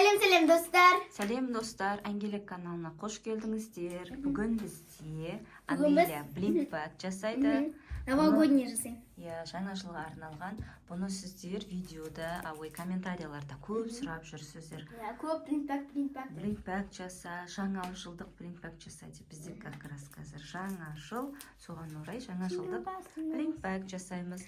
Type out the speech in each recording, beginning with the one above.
Сәлем достар. Сәлем достар, Әңгелек каналына қош келдіңіздер. Бүгін бізде Анелия блинпак жасайды. Новогодний жасаймын. Жаңа жылға арналған. Бұны сіздер видеода, комментарияларда көп сұрап жүрсіздер. Көп блинпак. Блинпак жаса, жаңа жылдық блинпак жаса деп бізде как раз қазір жаңа жыл, соған орай жаңа жылдық блинпак жасаймыз.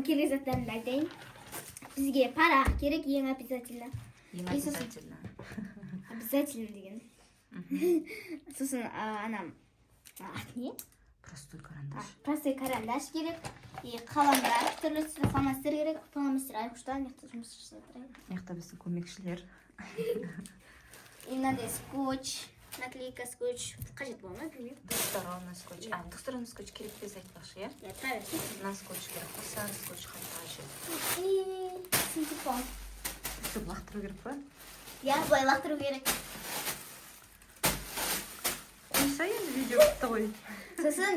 Керек заттарымды айтайын. Бізге парақ керек, ең обязательно. Обязательно деген. Сосын не? Простой карандаш керек. Қаламдар, түрлі фломастер керек. Фломастер айқұштан, неқті жұмыс жасатыр. Неқті біздің көмекшілер. И мынандай скотч, наклейка скотч. Қажет болма, білмеймін. Двусторонний скотч. Двусторонний скотч керек без айтпақшы, иә? Иә, правильно. На скотч керек, ұсар скотч қажет. И синтепон. Сөп лақтыру керек па? Иә, былай лақтыру керек. Қойса енді видео бітті ғой. Сосын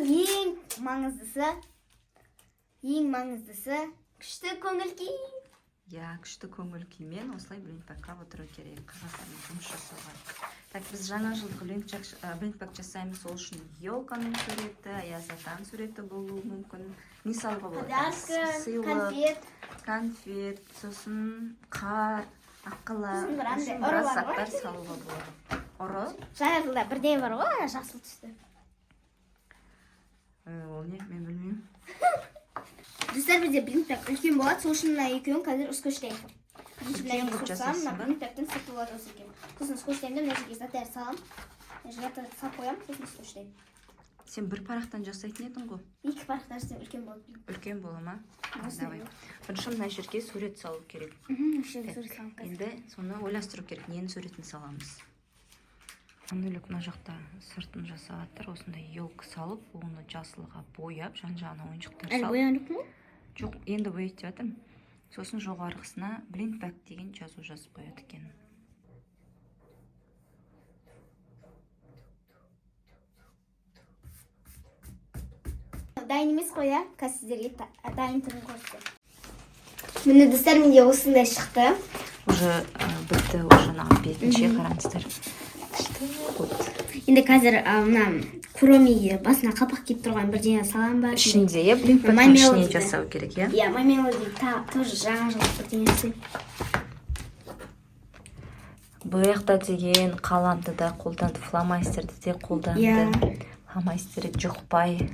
ең маңыздысы күшті көңіл күй. Күшті көңіл күймен осылай блинпакқа отыру керек. Қағаздармен жұмыс жасауға. Так, біз жаңа жылдық блинпак жасаймыз, сол үшін елканың суреті, Аяз атаның суреті болуы мүмкін. Не салуға болады? Подарка, конфет, сосын қар, аққала, ұры біраз заттар салуға болады. Ұры? Жаңа жылда бірден бар ғой, жасыл түсті. Ол не, мен білмеймін. Достар, бізде блинпак үлкен болады, сол үшін екеуін қазір скотчтаймын. Үлкен көп жасайсың ба? Блинпактың сырты болады осы екен. Сосын скотчтаймын, мына жерге заттар салам. Мына жерге салып қоямын, сосын скотчтаймын. Сен бір парақтан жасайтын едің ғой? Екі парақтан жасайм, үлкен болады. Үлкен бола ма? Давай. Бірінші мына жерге сурет салу керек. Енді соны ойластыру керек, нені суретін саламыз. Анелік мына жақта сыртын жасағаттыр, осындай елкі салып, оны жасылға бояп, жан-жағына ойыншықтар салып. Әлі боян жоқ ма? Жоқ, енді бояйт деп жатырмын. Сосын жоғарғысына блинпак деген жазу жазып қояды екен. Дайын емес қой, қазір сіздерге дайын түрін көрсетемін. Міне достар, менде осындай шықты. Уже бітті, уже бетінше қараңыздар. Енді қазір куромиге басына қапақ киіп тұрған бірдеңе салам ба? Ішінде, блинпактың ішіне жасау керек, иә? Иә, маймелоди тоже жаңа жылдық бірдеңе жасаймын. Бұяқта деген қаламды да қолданды, фломастерді де қолданды. Фломастері жұқпай.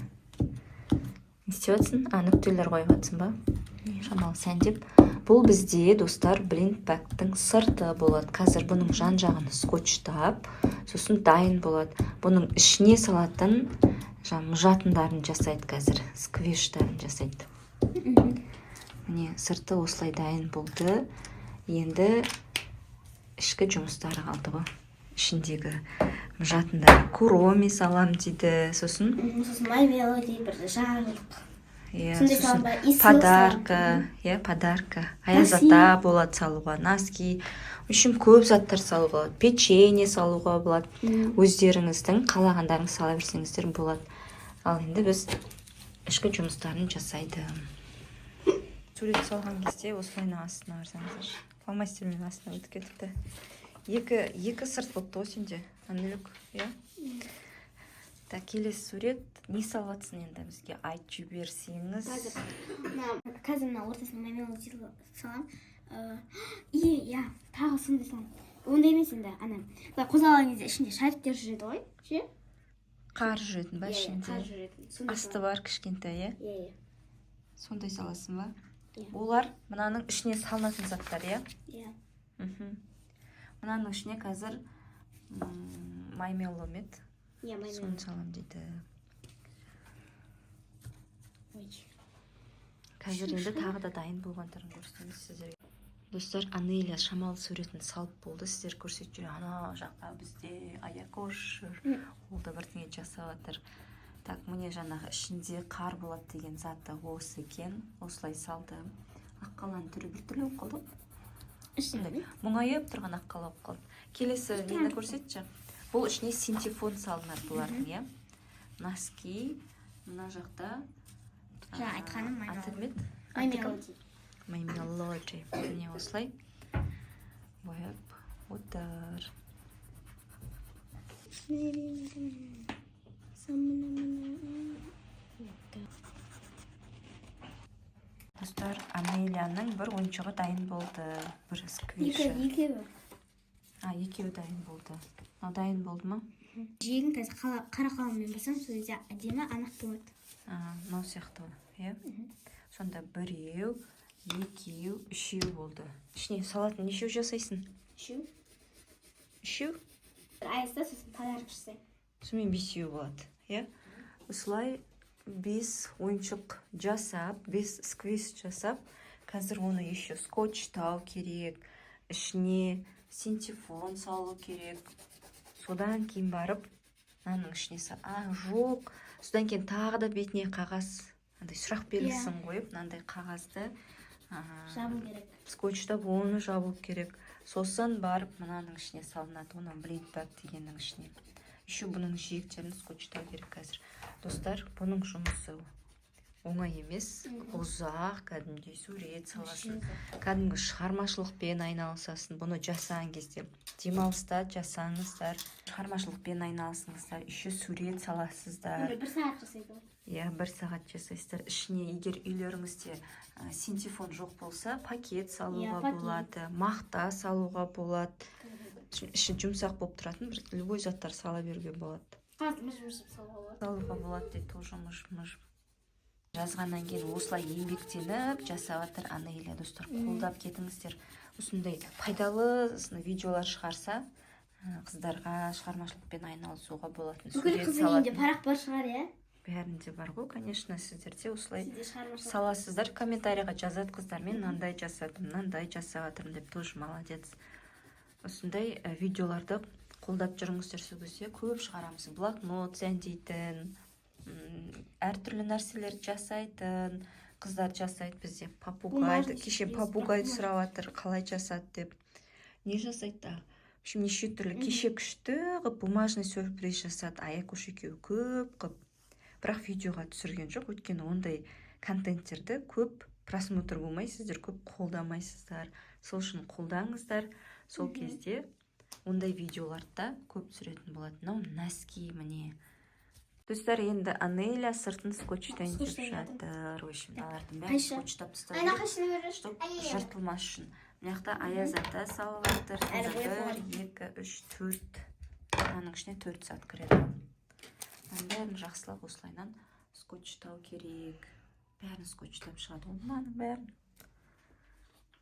Не істеп жатсың? Нүктелер қойып жатсың ба? Шамалы сәндеп. Бұл бізде, достар, блинпактың сырты болады. Қазір бұның жан-жағын скотчтап, сосын дайын болады. Бұның ішіне салатын мұжатындарын жасайды қазір. Сквиштарын жасайды. Міне, сырты осылай дайын болды. Енді ішкі жұмыстары қалды ғой. Ішіндегі мұжатындары куроми салам дейді. Сосын маймелоди бір жарық. Подарка. Аяз ата болады салуға, носки. Үшін көп заттар салуға болады. Печенье салуға болады. Өздеріңіздің қалағандарың сала берсеңіздер болады. Ал енді біз ішкі жұмыстарын жасайды. Сурет салған кезде осылайның астына арзаңыздар. Фломастермен астына өтіп кетіпті. Екі сырт болыпты ғой сенде, Анелік, иә? Так, келесі сурет. Не салатсын енді бізге айтып жіберсеңіз? Қазір мына ортасына маймелоди салам. Иә, тағы сондай салам. Ондай емес енді, қозғалған кезде ішінде шариктер жүреді ғой, ше? Қар жүретін ба ішінде? Қар жүретін. Асты бар кішкентай, иә? Иә. Сондай саласын ба? Олар мынаның ішіне салынатын заттар, иә? Иә. Мынаның ішіне қазір маймеломет. Соны салам дейді. Қазір енді тағы да дайын болғандарын көрсетеміз сіздерге. Достар, Анелия шамалы суретін салып болды. Сіздер көрсетіп жүр. Ана жақта бізде аякош жүр. Ол да бірдеңе жасап жатыр. Так, міне жаңағы ішінде қар болады деген заты осы екен. Осылай салды. Аққаланың түрі біртүрлі болып қалды. Мұңайып тұрған аққала болып қалды. Келесі нені көрсетші? Бұл ішіне синтепон салынады бұлардың, иә? Носки, мына жақта айтқаным маймелоди. Міне осылай бояп отыр. Достар, Амелияның бір ойыншығы дайын болды. Бір сквиші. Екеуі дайын болды. Дайын болды ма? Жиегін қазір қара қаламмен басам, сол кезде әдемі анық болады. Мынау сияқты, иә? Сонда біреу, екеу, үшеу болды. Ішіне салатын нешеу жасайсың? Үшеу? Аязда сосын подарок жасаймын. Сонымен бесеу болады, иә? Осылай 5 ойыншық жасап, 5 сквиз жасап, қазір оны еще скотчтау керек, ішіне синтефон салу керек. Содан кейін барып, мынаның ішіне жоқ. Содан кейін тағы да бетіне қағаз, сұрақ белгісін қойып, мынандай қағазды жабу керек. Скотчтап оны жабу керек. Сосын барып, мынаның ішіне салынады, оны блейдбак дегеннің ішіне. Еще бұның жиектерін скотчтау керек қазір. Достар, бұның жұмысы оңай емес, ұзақ, кәдімгідей сурет саласың, кәдімгі шығармашылықпен айналысасың. Бұны жасаған кезде демалыста жасаңыздар, шығармашылықпен айналысыңыздар, еще сурет саласыздар. 1 сағат жасайды ғой. Иә, 1 сағат жасайсыздар. Ішіне егер үйлеріңізде синтефон жоқ болса, пакет салуға болады, мақта салуға болады. Іші жұмсақ болып тұратын, бір любой заттар сала беруге болады. Салуға болады дейді, тоже мұж-мұж. Жазғаннан кейін осылай еңбектеніп жасаватыр Анеля. Достар, қолдап кетіңіздер. Осындай пайдалы видеолар шығарса, қыздарға шығармашылықпен айналысуға болатын. Бүкіл қыздың үйінде парақ бар шығар, иә? Бәрінде бар ғой, конечно, сіздерде осылай саласыздар. Комментарийға жазат қыздар, мен мынандай жасадым, мынандай жасаватырмын деп, тоже молодец. Осындай видеоларды қолдап жүріңіздер, сол кезде көп шығарамыз. Блокнот сәндейтін, әртүрлі нәрселер жасайтын, қыздар жасайды бізде. Попугайды, кеше попугайды сұрап жатыр, қалай жасады деп. Не жасайды да? В общем, неше түрлі кеше күшті қып бумажный сюрприз жасады. Аякуш екеуі көп қып. Бірақ видеоға түсірген жоқ, өйткені ондай контенттерді көп просмотр болмайсыздар, көп қолдамайсыздар. Сол үшін қолдаңыздар. Сол кезде ондай видеоларда көп түсіретін болады. Мынау носки міне. Достар, енді Анеля сыртын скотчтан деп жатыр. В общем, алардың бәрін скотчтап тастау керек, чтоб жыртылмас үшін. Мына жақта Аяз ата салып жатыр. 1, 2, 3, 4. Аның ішіне 4 сат кіреді. Бәрін жақсылап осылайнан скотчтау керек. Бәрін скотчтап шығады. Оның бәрін.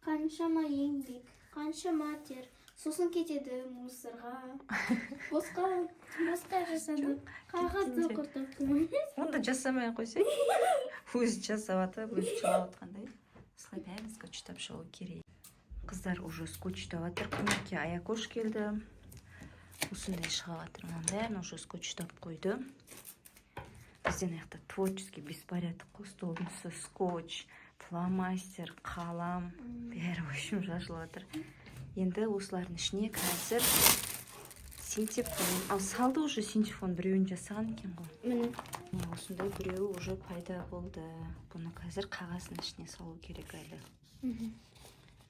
Қаншама еңбек, қаншама тер. Сосын кетеді мусорға. Босқа жасадық. Қағазды құртып. Онда жасамай қойсай. Өзі жасаватып, өзі шығап отқандай. Осылай бәрін скотчтап шығу керек. Қыздар уже скотчтап жатыр. Көмекке Аякош келді. Осындай шығап жатыр. Бәрін уже скотчтап қойды. Бізден аяқта творческий беспорядок. Столдың үсті скотч, фломастер, қалам. Бәрі өшім жазылып жатыр. Енді осылардың ішіне қазір синтефон. Ал салды уже синтефон біреуін жасаған екен ғой. Осындай біреуі уже пайда болды. Бұны қазір қағаздың ішіне салу керек әлі.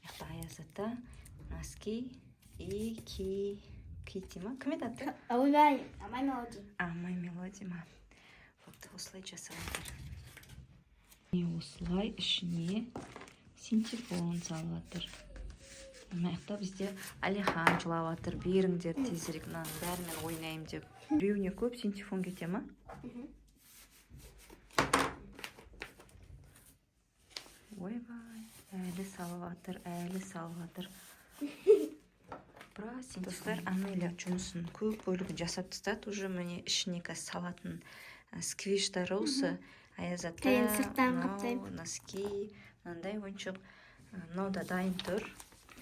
Яқта Аяз ата, носки и Кити ма? Кім еді аты? Ойбай, Май Мелоди. Май Мелоди ма? Вот осылай жасап жатыр. Осылай ішіне синтефон салып жатыр. Маяқта бізде Алихан жылап жатыр, беріңдер тезірек, мынаның бәрімен ойнайым деп. Біреуіне көп синтефон кете ма? Ойбай, әлі салып жатыр. Достар, Анеля жұмысын көп бөлігін жасап тастады. Уже міне ішіне салатын сквиштары осы. Аяз ата, носки, мынандай ойыншық. Мынау да дайын тұр.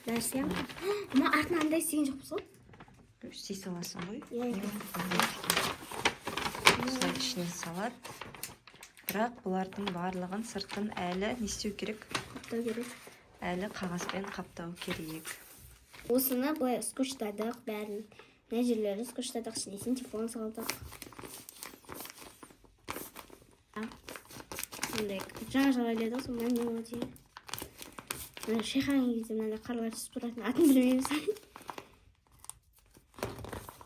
Нәрсе? Ма артынан андай істеген жоқ болса? Істей саласың ғой? Иә. Ішіне салат. Бірақ бұлардың барлығын сыртын әлі не істеу керек? Қаптау керек. Әлі қағазбен қаптау керек. Осыны былай скотчтадық бәрін. Мына жерлерін скотчтадық, ішіне синтефон салдық. Жаңа іледі осы Май Мелоди. Шейхан кезде мынандай қарлар түсіп тұратын атын білмейміз.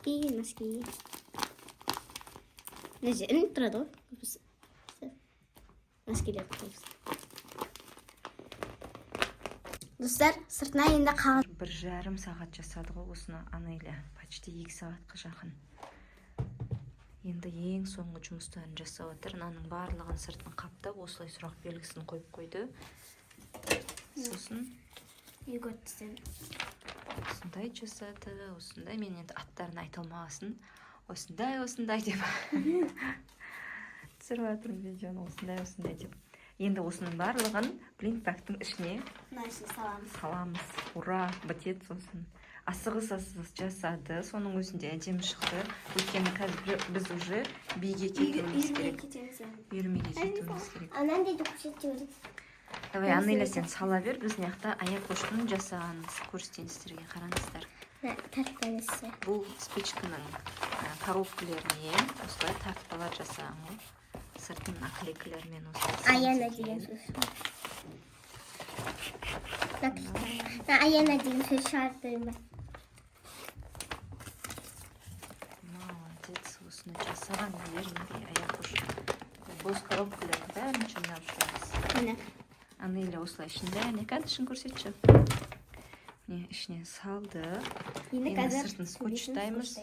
И носки. Мына жерде ілініп тұрады ғой. Носкилерді қойып. Достар, сыртына енді қалған. 1,5 сағат жасады ғой осыны Анеля. Почти 2 сағатқа жақын. Енді ең соңғы жұмыстарын жасап отыр. Мынаның барлығын сыртын қаптап, осылай сұрақ белгісін қойып қойды. Сосын Үйге өттісін. осындай жасады, осындай. Мен енді аттарын айта алмағасын. Осындай деп. Түсіріп жатырмын видеоны, осындай деп. Енді осының барлығын блинбактың ішіне саламыз. Ура, бітет сосын. Асығыс жасады, соның өзінде әдемі шықты. Өйткені қазір біз уже биге кетуіміз керек. Үйірмеге кетуіміз керек. Анан дейді көрсетемін. Давай, Анеля, сен сала бер, біз мыяқта аяқ қошқының жасағанымыз көрсетейін, қараңыздар. Тартпаңызшы. Бұл спичканың коробкалеріне осылай тартпалар жасаған ғой. Сыртын наклейкалермен осылай. Аяна деген сөз. Аяна деген сөз шығардым ба? Молодец, осыны жасаған ерінде аяқ қошқын. Бос коробкалердің бәрін жинап жүрміз. Анеля осылай ішінде, әнекәді ішін көрсетші. Ішіне салды. Енді сыртын скотчтаймыз.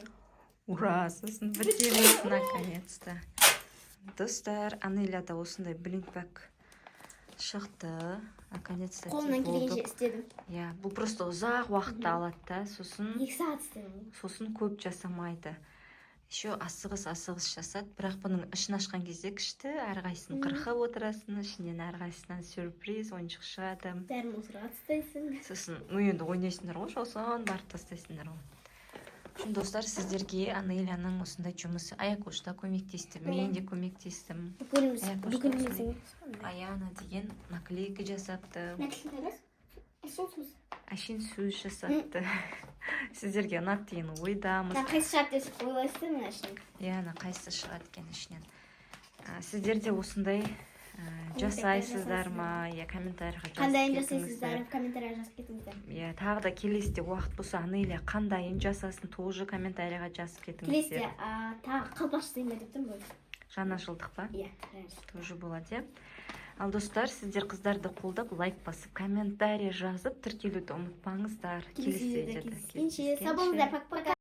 Ура, сосын бітеміз, наконец-то. Достар, Анеля да осындай блинбак шықты. Наконец-то қолынан келгенше істедім. Бұл просто ұзақ уақытты алады да, сосын 2 сағат істедім. Сосын көп жасамайды. Еще асығыс жасады, бірақ бұның ішін ашқан кезде күшті, әрқайсысын қырқып отырасың, ішінен әрқайсынан сюрприз, ойыншық шығады. Бәрін осыға тастайсың. Сосын, енді ойнайсыңдар ғой, сосын барып тастайсыңдар ғой. Үшін достар, сіздерге Анеляның осындай жұмысы аяқ-қошта көмектесті, мен де көмектестім. Аяна деген наклейка жасапты. Әшін сөз жасапты. Сіздерге ұнады деген ойдамыз. Қайсы шығады десіп ойлайсың әшін? Қайсы шығады екен ішінен. Сіздер де осындай жасайсыздар ма? Комментарийға жазып кетіңіздер. Қандайын жасайсыздар? Комментарийға жазып кетіңіздер. Тағы да келесіде уақыт болса Анеля қандайын жасасын, тоже комментарийға жазып кетіңіздер. Келесіде тағы қалпашты емес деп тұрмын ғой. Жаңа жылдық па? Тоже болады. Ал достар, сіздер қыздарды қолдап, лайк басып, комментарий жазып, тіркелуді ұмытпаңыздар. Келесі видеода кездескенше. Сау болыңыздар, пока-пока.